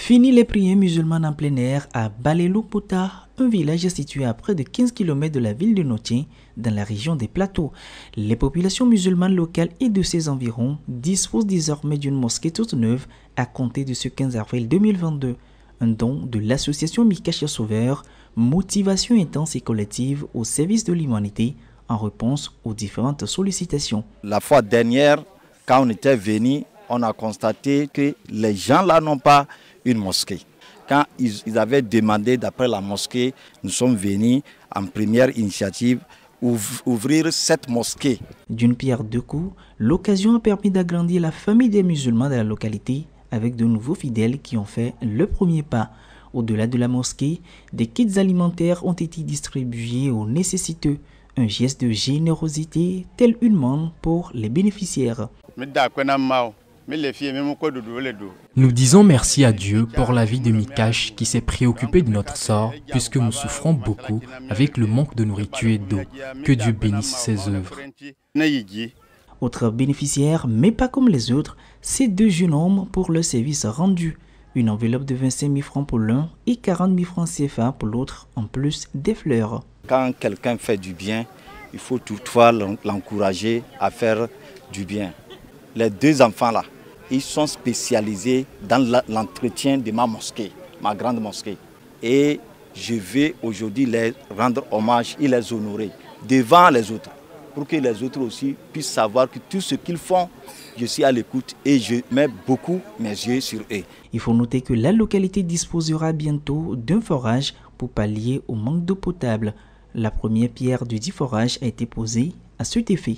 Fini les prières musulmanes en plein air à Balelopota, un village situé à près de 15 km de la ville de Notien, dans la région des Plateaux. Les populations musulmanes locales et de ses environs disposent désormais d'une mosquée toute neuve à compter de ce 15 avril 2022. Un don de l'association Mikacha Sauveur, motivation intense et collective au service de l'humanité en réponse aux différentes sollicitations. La fois dernière, quand on était venu, on a constaté que les gens là n'ont pas une mosquée. Quand ils avaient demandé d'après la mosquée, nous sommes venus en première initiative ouvrir cette mosquée. D'une pierre deux coups, l'occasion a permis d'agrandir la famille des musulmans de la localité avec de nouveaux fidèles qui ont fait le premier pas. Au-delà de la mosquée, des kits alimentaires ont été distribués aux nécessiteux. Un geste de générosité tel une main pour les bénéficiaires. Nous disons merci à Dieu pour la vie de Mikash qui s'est préoccupé de notre sort puisque nous souffrons beaucoup avec le manque de nourriture et d'eau. Que Dieu bénisse ses œuvres. Autres bénéficiaires, mais pas comme les autres, ces deux jeunes hommes pour le service rendu. Une enveloppe de 25 000 francs pour l'un et 40 000 francs CFA pour l'autre, en plus des fleurs. Quand quelqu'un fait du bien, il faut toutefois l'encourager à faire du bien. Les deux enfants-là, ils sont spécialisés dans l'entretien de ma mosquée, ma grande mosquée. Et je vais aujourd'hui les rendre hommage et les honorer devant les autres, pour que les autres aussi puissent savoir que tout ce qu'ils font, je suis à l'écoute et je mets beaucoup mes yeux sur eux. Il faut noter que la localité disposera bientôt d'un forage pour pallier au manque d'eau potable. La première pierre du dit forage a été posée à cet effet.